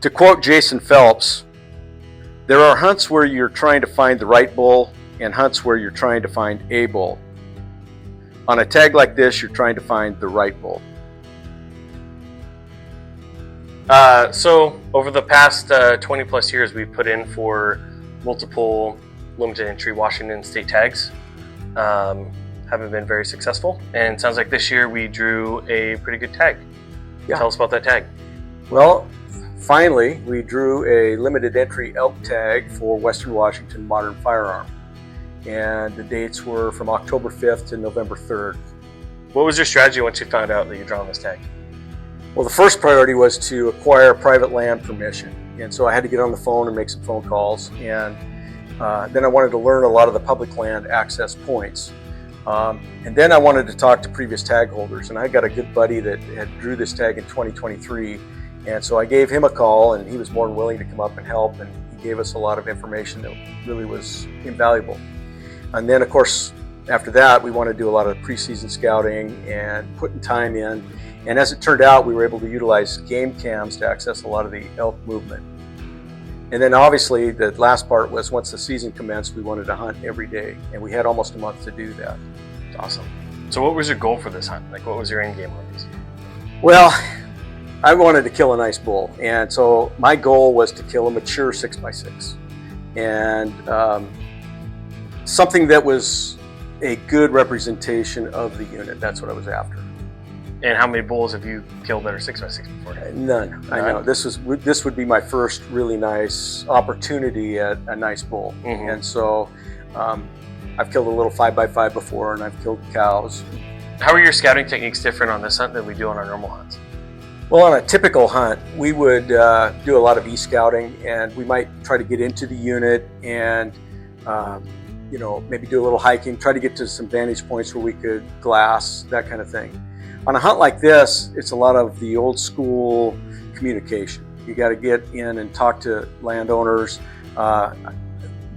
To quote Jason Phelps, there are hunts where you're trying to find the right bull and hunts where you're trying to find a bull. On a tag like this, you're trying to find the right bull. So over the past 20 plus years, we've put in for multiple limited entry Washington state tags. Haven't been very successful, and it sounds like this year we drew a pretty good tag. Yeah. Tell us about that tag. Well, finally, we drew a limited entry elk tag for Western Washington Modern Firearm, and the dates were from October 5th to November 3rd. What was your strategy once you found out that you'd drawn this tag? Well, the first priority was to acquire private land permission, and so I had to get on the phone and make some phone calls, and then I wanted to learn a lot of the public land access points. And then I wanted to talk to previous tag holders, and I got a good buddy that had drew this tag in 2023, and so I gave him a call, and he was more than willing to come up and help, and he gave us a lot of information that really was invaluable. And then, of course, after that, we wanted to do a lot of preseason scouting and putting time in, and as it turned out, we were able to utilize game cams to access a lot of the elk movement. And then obviously the last part was once the season commenced, we wanted to hunt every day, and we had almost a month to do that. That's awesome. So what was your goal for this hunt? Like, what was your end game on this? Well, I wanted to kill a nice bull, and so my goal was to kill a mature 6x6, and something that was a good representation of the unit. That's what I was after. And how many bulls have you killed that are 6x6 before? None. I know this would be my first really nice opportunity at a nice bull, and so I've killed a little 5x5 before, and I've killed cows. How are your scouting techniques different on this hunt than we do on our normal hunts? Well, on a typical hunt, we would do a lot of e-scouting, and we might try to get into the unit and maybe do a little hiking, try to get to some vantage points where we could glass, that kind of thing. On a hunt like this, it's a lot of the old school communication. You got to get in and talk to landowners.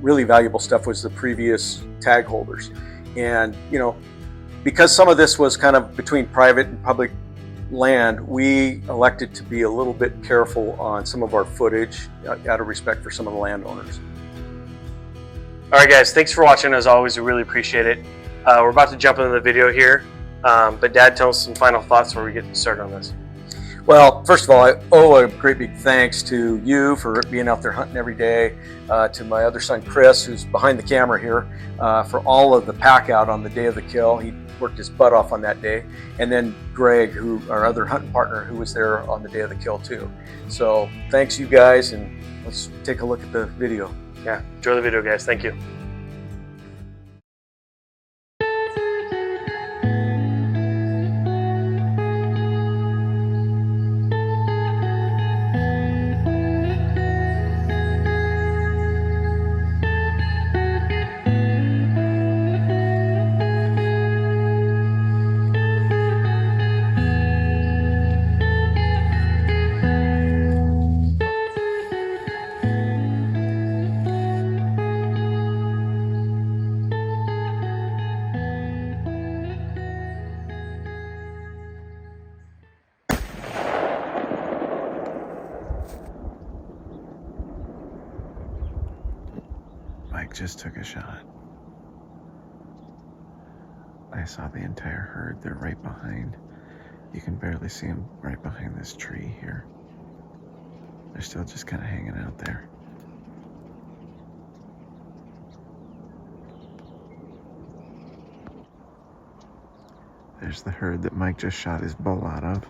Really valuable stuff was the previous tag holders. And, because some of this was kind of between private and public land, we elected to be a little bit careful on some of our footage out of respect for some of the landowners. All right, guys, thanks for watching. As always, we really appreciate it. We're about to jump into the video here. But Dad, tell us some final thoughts before we get started on this. Well, first of all, I owe a great big thanks to you for being out there hunting every day, to my other son, Chris, who's behind the camera here, for all of the pack out on the day of the kill. He worked his butt off on that day. And then Greg, our other hunting partner, who was there on the day of the kill too. So thanks you guys, and let's take a look at the video. Yeah, enjoy the video, guys. Thank you. Mike just took a shot. I saw the entire herd. They're right behind. You can barely see them right behind this tree here. They're still just kind of hanging out there. There's the herd that Mike just shot his bull out of.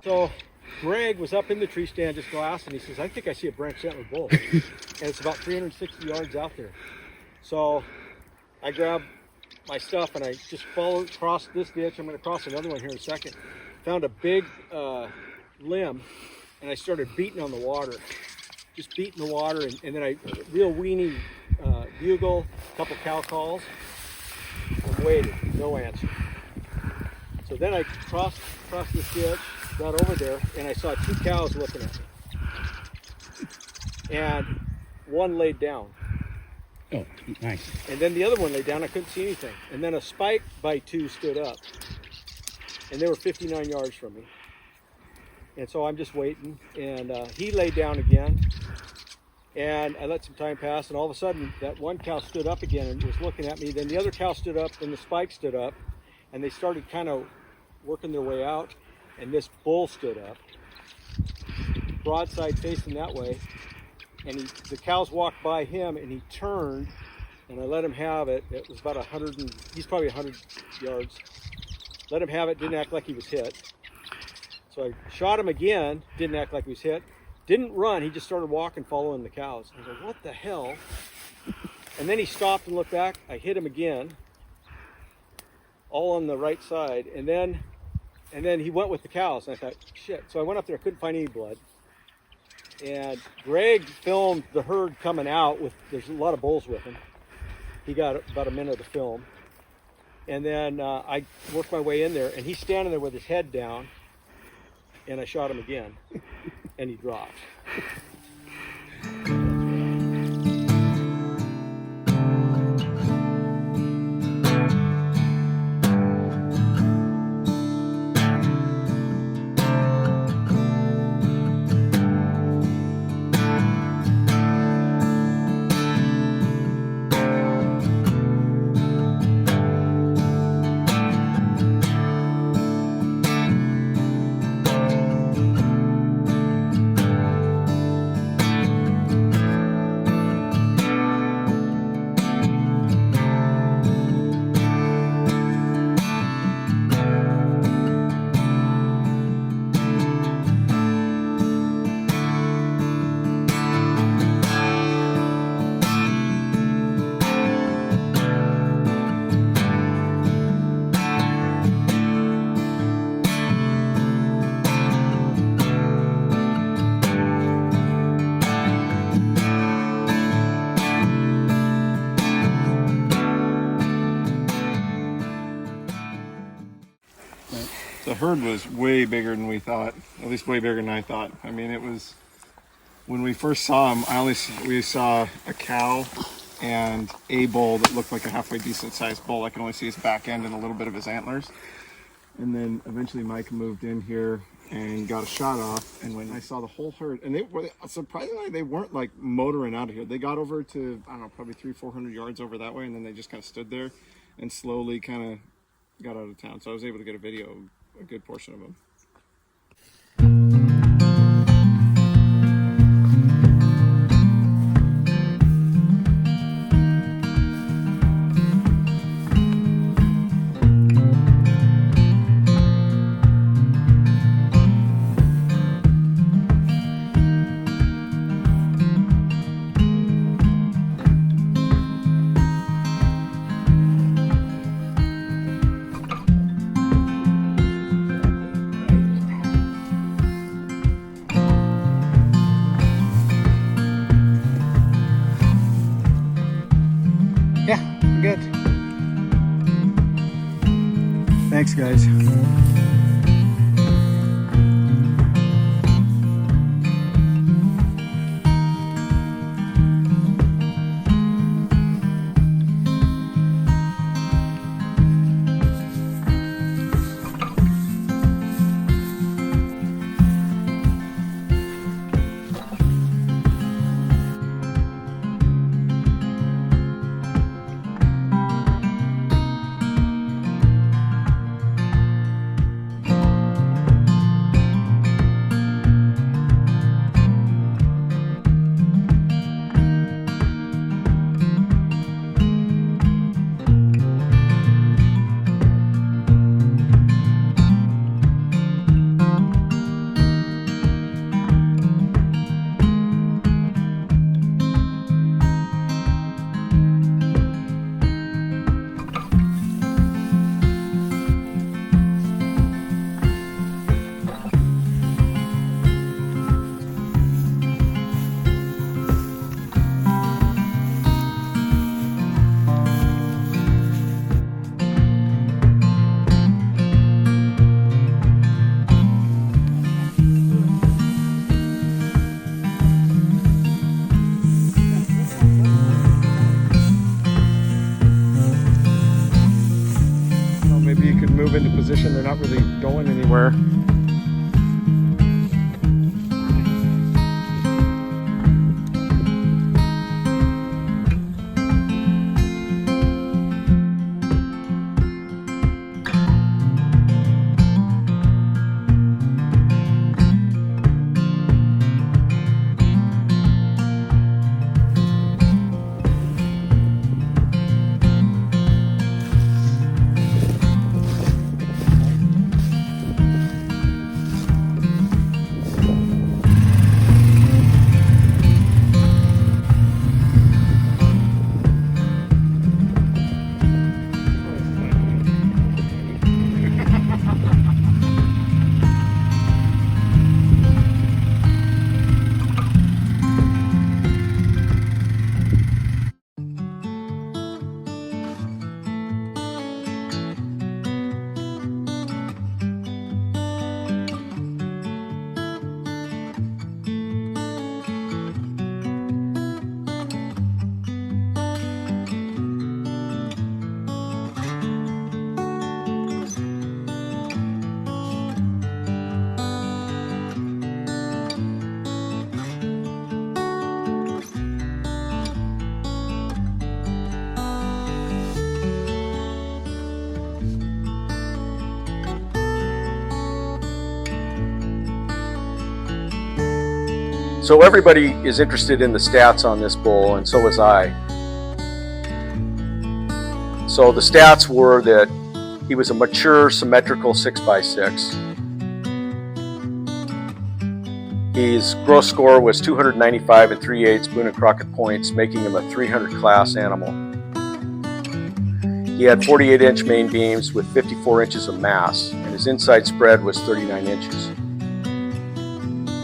So Greg was up in the tree stand just glass, and he says, I think I see a branch antler bull. And it's about 360 yards out there. So I grabbed my stuff and I just followed across this ditch. I'm going to cross another one here in a second. Found a big limb, and I started beating on the water. Just beating the water, and then I real weenie bugle, a couple cow calls, and waited. No answer. So then I crossed this ditch, got over there, and I saw 2 cows looking at me. And one laid down. Oh, nice. And then the other one laid down. I couldn't see anything. And then a spike by 2 stood up. And they were 59 yards from me. And so I'm just waiting. And he laid down again. And I let some time pass. And all of a sudden, that one cow stood up again and was looking at me. Then the other cow stood up. Then the spike stood up. And they started kind of working their way out. And this bull stood up, broadside facing that way. And the cows walked by him, and he turned, and I let him have it. It was about he's probably 100 yards. Let him have it, didn't act like he was hit. So I shot him again, didn't act like he was hit. Didn't run, he just started walking, following the cows. I was like, what the hell? And then he stopped and looked back. I hit him again, all on the right side. And then he went with the cows, and I thought, shit. So I went up there, I couldn't find any blood. And Greg filmed the herd coming out there's a lot of bulls with him. He got about a minute of the film. And then I worked my way in there, and he's standing there with his head down, and I shot him again, and he dropped. The herd was way bigger than we thought, at least way bigger than I thought. I mean, it was, when we first saw him, we saw a cow and a bull that looked like a halfway decent sized bull. I can only see his back end and a little bit of his antlers. And then eventually Mike moved in here and got a shot off. And when I saw the whole herd, and surprisingly, they weren't like motoring out of here. They got over to, I don't know, probably 300-400 yards over that way. And then they just kind of stood there and slowly kind of got out of town. So I was able to get a video, a good portion of them. Yeah, I'm good. Thanks, guys. really going anywhere. So everybody is interested in the stats on this bull, and so was I. So the stats were that he was a mature symmetrical 6x6. His gross score was 295 and 3/8 Boone and Crockett points, making him a 300 class animal. He had 48-inch main beams with 54 inches of mass, and his inside spread was 39 inches.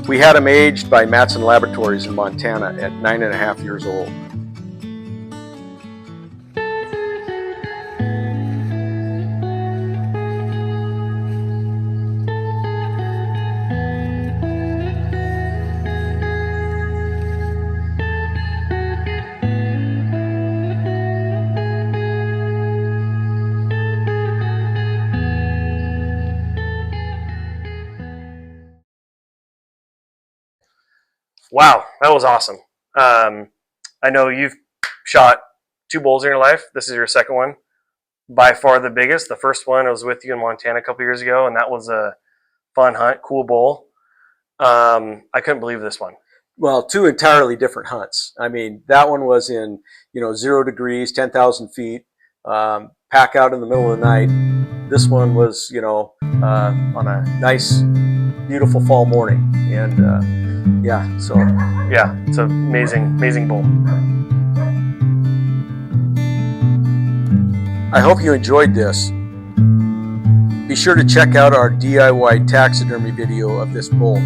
We had him aged by Matson Laboratories in Montana at 9.5 years old. Wow, that was awesome. I know you've shot 2 bulls in your life. This is your second one. By far the biggest. The first one I was with you in Montana a couple years ago, and that was a fun hunt, cool bull. I couldn't believe this one. Well, 2 entirely different hunts. I mean, that one was in, 0 degrees, 10,000 feet, pack out in the middle of the night. This one was, on a nice, beautiful fall morning. And, Yeah, it's an amazing bull. I hope you enjoyed this. Be sure to check out our DIY taxidermy video of this bull.